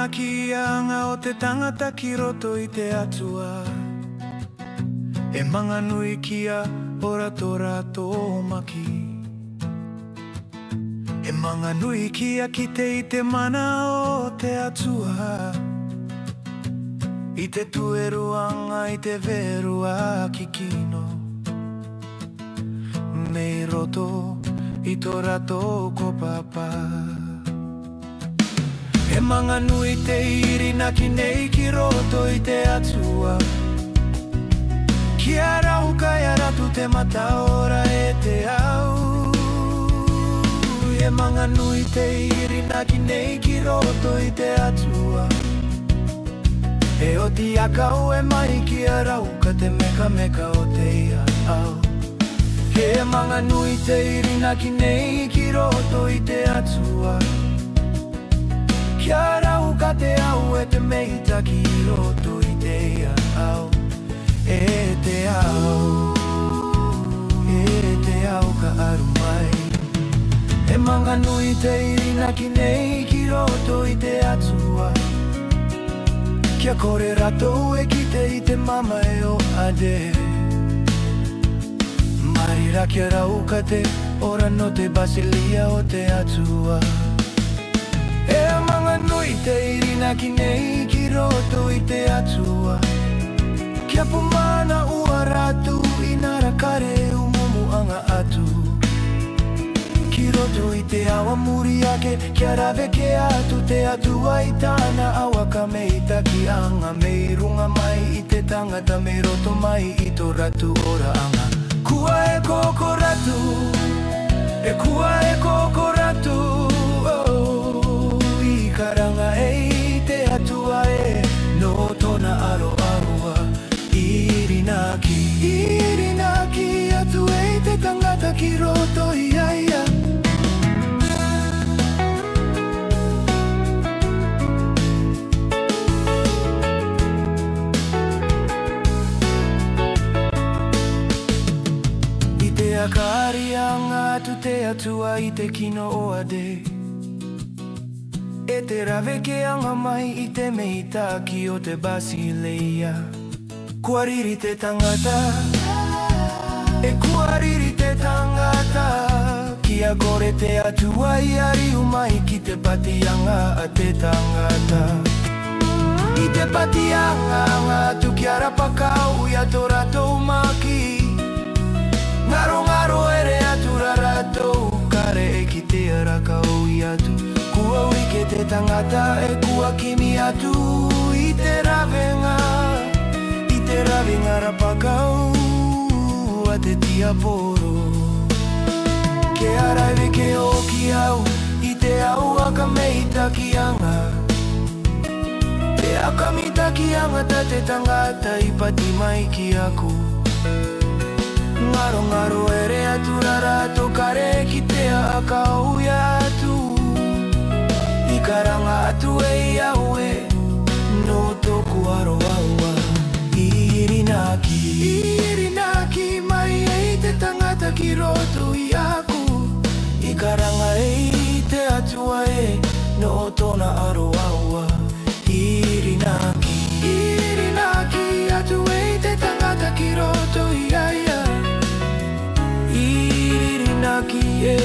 na ki anga o te tangata ki roto i te atua. E manga nui kia ora tora tō maki. E manga nui kia kite i te mana o te atua. I te tueruanga i te verua ki kino. Mei roto i tō rato ko papa. E manga nui te irina ki nei ki roto i te atua. Kia rauka ia ratu te mata ora e te au. E manga nui te irina ki nei ki roto i te atua. E o ti akau e mai kia rauka te meka meka o te ia au. E manga nui te irina ki nei ki roto i te atua. Kia rauka te au e te meita ki roto i te ia au. E te au ka aru mai. E manga nui te irina ki nei ki roto i te atua. Kia kore rato e kite i te mama e o ade. Marira kia rauka te ora no te basilia o te atua. E manga nui te irina ki nei ki roto i te atua. Kia pumana ua ratu i nara kare umumu anga atu. Ki roto i te awa muri ake, kia rave ke atu te atua i tāna awa ka meita ki anga. Mei runga mai i te tangata, mei roto mai i tō ratu ora anga. Kua e koko ratu, e kua e koko ratu, oh, i karanga e te atua e no tōna aro arua. Irinaki atu e te tangata ki roto ia ia. I te akarianga atu te atua i te kino o ade. E te rave ke anga mai i te meita ki o te basileia. Kua riri te tangata, e kua riri te tangata. Kia kore te atua i ariu mai ki te patianga a te tangata. I te patianga ngatu kia rapakau i ato ratou maki. Ngaro ngaro ere atura ratou kare e ki te arakau i atu. Kua wike te tangata e kua kimi atu i te ravenga. Te ravi ngara pakau a te tia poro. Ke araiwe ke o ki au i te au aka meita ki anga. Te aka mita ki anga ta te tangata i pati mai ki aku. Ngaro ngaro ere atura rato kare ki te aka au ia atu. I karanga atu e i au e no toku aro aua. Irinaki mai e te tangata ki roto i aku. I karanga e te atua e no tōna aro aua. Irinaki atu e te tangata ki roto i aia. Irinaki e